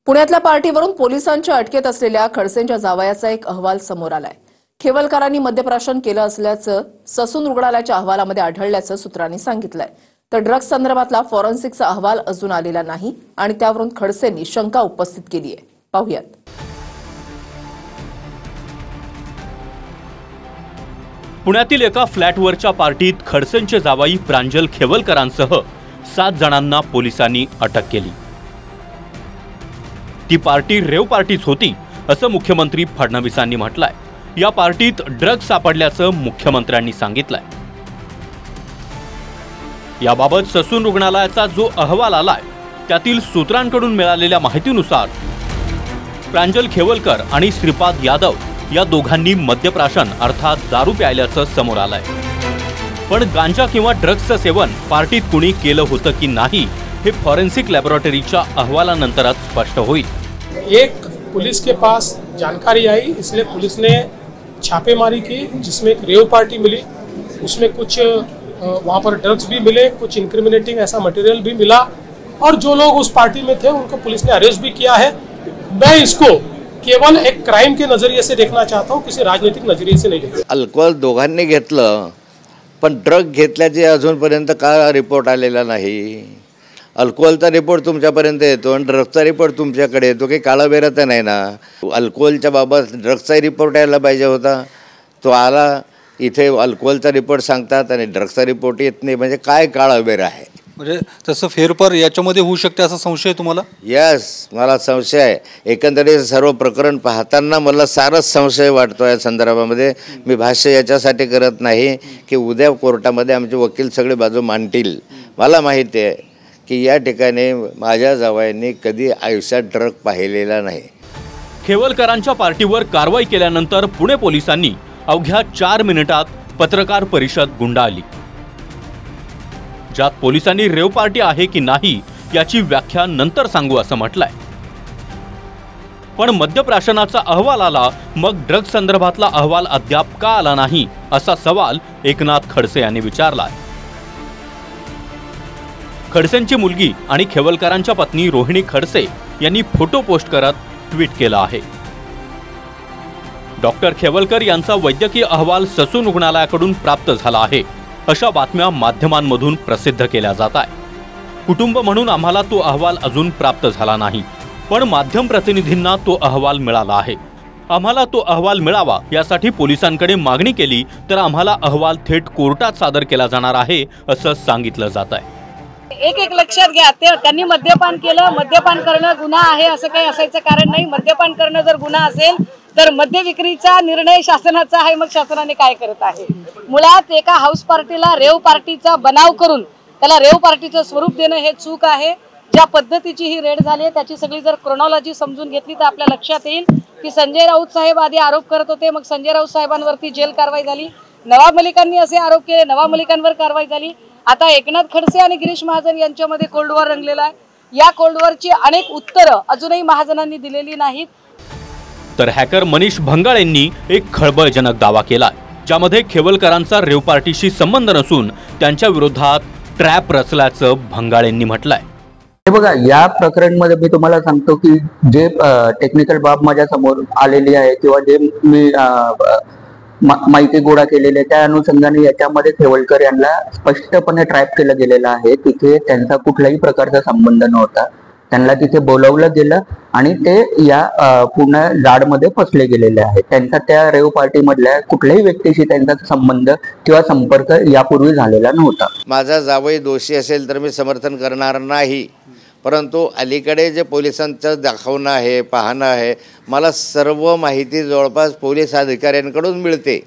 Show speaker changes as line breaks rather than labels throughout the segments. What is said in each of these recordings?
पुण्यातल्या पार्टीवरून पोलिसांच्या अटकेत असलेल्या खडसेंच्या जावयाचा एक अहवाल समोर आलाय। खेवलकरांनी मद्यप्राशन केलं असल्याचं ससून रुग्णालयाच्या अहवालामध्ये आढळल्याचं सूत्रांनी सांगितलंय। तर ड्रग्ज संदर्भातला फॉरेन्सिकचा अहवाल अजून आलेला नाही आणि त्यावरून खडसेंनी शंका उपस्थित केली आहे। पाहूयात।
पुण्यातील एका फ्लॅटवरच्या पार्टीत खडसेंचे जावाई प्रांजल खेवलकरांसह 7 जणांना पोलिसांनी अटक केली। ती पार्टी रेव पार्टीच होती असं मुख्यमंत्री फडणवीसांनी म्हटलंय। या पार्टीत ड्रग्ज सापडल्याचं मुख्यमंत्र्यांनी सांगितलंय। याबाबत ससून रुग्णालयाचा जो अहवाल आलाय त्यातील सूत्रांकडून मिळालेल्या माहितीनुसार प्रांजल खेवलकर आणि श्रीपाद यादव या दोघांनी मद्यप्राशन अर्थात दारू प्यायल्याचं समोर आलंय। पण गांजा किंवा ड्रग्जचं सेवन पार्टीत कुणी केलं होतं की नाही हे फॉरेंसिक लैबोरेटरीच्या अहवालानंतरच स्पष्ट होईल।
एक पुलिस के पास जानकारी आई, इसलिए पुलिस ने छापेमारी की जिसमें एक रेव पार्टी मिली। उसमें कुछ वहाँ पर ड्रग्स भी मिले, कुछ इंक्रिमिनेटिंग ऐसा मटेरियल भी मिला और जो लोग उस पार्टी में थे उनको पुलिस ने अरेस्ट भी किया है। मैं इसको केवल एक क्राइम के नजरिए से देखना चाहता हूँ, किसी राजनीतिक नजरिए से नहीं देखता।
अल्कोहोल दोघांनी घेतलं पण ड्रग घेतल्याचे अजूनपर्यंत का रिपोर्ट आलेला नाही? अल्कोहोलचा रिपोर्ट तुमच्यापर्यंत येतो आणि ड्रग्सचा रिपोर्ट तुमच्याकडे येतो, काही काळाबेरा तर नाही ना? अल्कोहोलच्या बाबत ड्रग्सचा रिपोर्ट यायला पाहिजे होता, तो आला। इथे अल्कोहोलचा रिपोर्ट सांगतात आणि ड्रग्सचा रिपोर्ट येत नाही, म्हणजे काय काळाबेरा आहे?
म्हणजे तसं फेरफार याच्यामध्ये होऊ शकते असा संशय तुम्हाला?
यस, मला संशय आहे। एकंदरीत सर्व प्रकरण पाहताना मला सारच संशय वाटतो या संदर्भामध्ये। मी भाष्य याच्यासाठी करत नाही की उद्या कोर्टामध्ये आमचे वकील सगळे बाजू मांडतील। मला माहिती आहे की या ठिकाणी माझ्या जावयांनी कधी आयुष्यात ड्रग पाहिलेला नाही।
खेवलकरांच्या पार्टीवर कारवाई केल्यानंतर पुणे पोलिसांनी अवघ्या 4 मिनिटात पत्रकार परिषद गुंडाळली, ज्यात पोलिसांनी रेव पार्टी आहे की नाही याची व्याख्या नंतर सांगू असं म्हटलंय। पण मद्यप्राशनाचा अहवाल आला, मग ड्रग्ज संदर्भातला अहवाल अद्याप का आला नाही असा सवाल एकनाथ खडसे यांनी विचारलाय। खडसेंची मुलगी आणि खेवलकरांच्या पत्नी रोहिणी खडसे यांनी फोटो पोस्ट करत ट्विट केलं आहे। डॉक्टर खेवलकर यांचा वैद्यकीय अहवाल ससून रुग्णालयाकडून प्राप्त झाला आहे अशा बातम्या माध्यमांमधून प्रसिद्ध केल्या जात आहे। कुटुंब म्हणून आम्हाला तो अहवाल अजून प्राप्त झाला नाही, पण माध्यम प्रतिनिधींना तो अहवाल मिळाला आहे। आम्हाला तो अहवाल मिळावा यासाठी पोलिसांकडे मागणी केली तर आम्हाला अहवाल थेट कोर्टात सादर केला जाणार आहे असं सांगितलं जात आहे।
एक लक्षात घ्या, त्यांनी मद्यपान केलं, मद्यपान करणं गुन्हा आहे असं काही असायचं कारण नाही। मद्यपान करणं जर गुन्हा असेल तर मद्य विक्रीचा निर्णय शासनाचा आहे, मग शासनाने काय करत आहे? मुळात एका हाऊस पार्टीला रेव पार्टीचा बनाव करून त्याला रेव पार्टीचं स्वरूप देणं हे चूक आहे। ज्या पद्धतीची ही रेड झाली त्याची सगळी जर क्रोनॉलॉजी समजून घेतली तर आपल्या लक्षात येईल की संजय राऊत साहेब आधी आरोप करत होते, मग संजय राऊत साहेबांवरती जेल कारवाई झाली। नवाब मलिकांनी असे आरोप केले, नवाब मलिकांवर कारवाई झाली। आता एकनाथ खडसे आणि गिरीश महाजन यांच्यामध्ये कोल्ड वॉर रंगलेला आहे। या कोल्ड वॉरची अनेक उत्तरं अजूनही महाजनांनी दिलेली नाहीत।
तर हॅकर मनीष भंगाळ यांनी एक खळबळजनक दावा केला, ज्यामध्ये खेवलकरांचा रेव पार्टीशी संबंध नसून त्यांच्या विरोधात ट्रॅप रचल्याचं भंगाळ यांनी म्हटलंय।
हे बघा, या प्रकरणमध्ये मी तुम्हाला सांगतो की जे टेक्निकल बाब माझ्या समोर आलेली आहे किंवा जे मी माहिती गोळा केलेली आहे त्या अनुषंगाने याच्यामध्ये खेवलकर यांना स्पष्टपणे ट्रॅप केलं गेलेलं आहे। तिथे त्यांचा कुठल्याही प्रकारचा संबंध नव्हता। त्यांना तिथे बोलावलं गेलं आणि ते या पूर्ण जाडमध्ये फसले गेलेले आहेत। त्यांचा त्या रेव पार्टीमधल्या कुठल्याही व्यक्तीशी त्यांचा संबंध किंवा संपर्क यापूर्वी झालेला नव्हता।
माझा जावई दोषी असेल तर मी समर्थन करणार नाही, परंतु अलीकडे जे पोलिसांचं दाखवणं आहे, पाहणं आहे, मला सर्व माहिती जवळपास पोलीस अधिकाऱ्यांकडून मिळते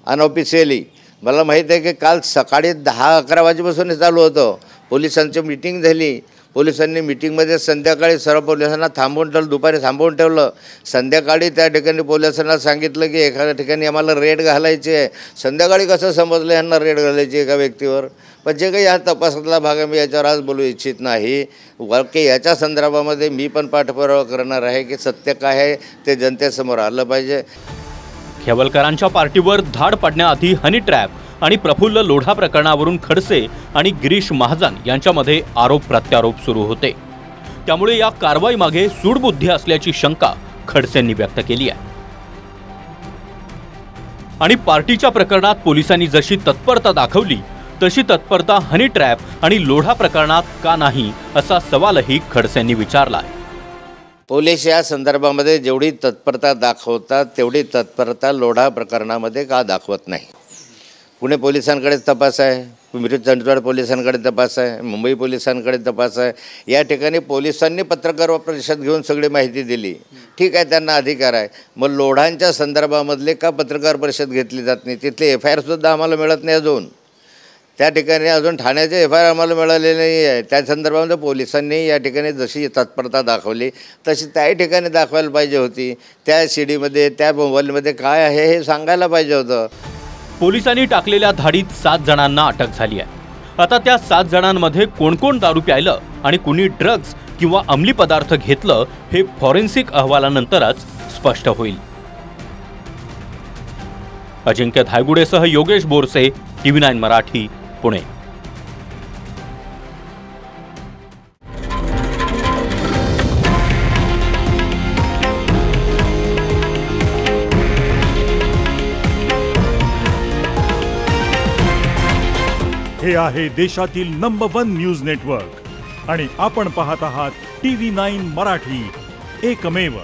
अनऑफिशियली। मला माहीत आहे की काल सकाळी 10-11 वाजेपासून चालू होतं। पोलिसांची मीटिंग झाली, पोलिसांनी मीटिंगमध्ये संध्याकाळी सर्व पोलिसांना थांबवून ठेवलं, दुपारी थांबवून ठेवलं। संध्याकाळी त्या ठिकाणी पोलिसांना सांगितलं की एखाद्या ठिकाणी आम्हाला रेड घालायची आहे। संध्याकाळी कसं समजलं यांना रेड घालायची एका व्यक्तीवर? पण जे काही या तपासातला भाग आहे मी याच्यावर आज बोलू इच्छित नाही। की याच्या संदर्भामध्ये मी पण पाठपुरावा करणार आहे की सत्य काय आहे ते जनतेसमोर आलं पाहिजे।
खेवलकरांच्या पार्टीवर धाड पडण्याआधी हनी ट्रॅप आणि प्रफुल्ल लोढा प्रकरणावरून खडसे आणि गिरीश महाजन यांच्यामध्ये आरोप प्रत्यारोप सुरू होते। त्यामुळे या कारवाईमागे सूडबुद्धी असल्याची शंका खडसेंनी व्यक्त केली आहे. आणि पार्टीच्या प्रकरणात पोलिसांनी जशी तत्परता दाखवली तशी तत्परता हनी ट्रॅप आणि लोढा प्रकरणात का नाही असा सवालही खडसेंनी विचारला आहे.
पोलीस या संदर्भामध्ये जेवढी तत्परता दाखवतात तेवढी तत्परता लोढा प्रकरणामध्ये का दाखवत नाही. पुणे पोलिसांकडे तपास आहे, पिंपरी चिंचवड पोलिसांकडे तपास आहे, मुंबई पोलिसांकडे तपास आहे. या ठिकाणी पोलिसांनी पत्रकार परिषद घेऊन सगळी माहिती दिली, ठीक आहे, त्यांना अधिकार आहे. मग लोढांच्या संदर्भामधले का पत्रकार परिषद घेतली जात नाही? तिथले FIR-सुद्धा आम्हाला मिळत नाही अजून. त्या ठिकाणी अजून ठाण्याचे FIR आम्हाला मिळालेले नाही आहे. त्या संदर्भामध्ये पोलिसांनी या ठिकाणी जशी तत्परता दाखवली तशी त्याही ठिकाणी दाखवायला पाहिजे होती. त्या CD-मध्ये त्या मोबाईलमध्ये काय आहे हे सांगायला पाहिजे होतं.
पोलिसांनी टाकलेल्या धाडीत 7 जणांना अटक झाली आहे. आता त्या 7 जणांमध्ये कोण कोण दारू प्यायलं आणि कुणी ड्रग्ज किंवा अंमली पदार्थ घेतलं हे फॉरेन्सिक अहवालानंतरच स्पष्ट होईल. अजिंक्य धायगुडेसह योगेश बोरसे, TV9 मराठी, पुणे.
हे आहे देशातील नंबर 1 न्यूज नेटवर्क आणि आपण पाहत आहात TV9 मराठी, एकमेव.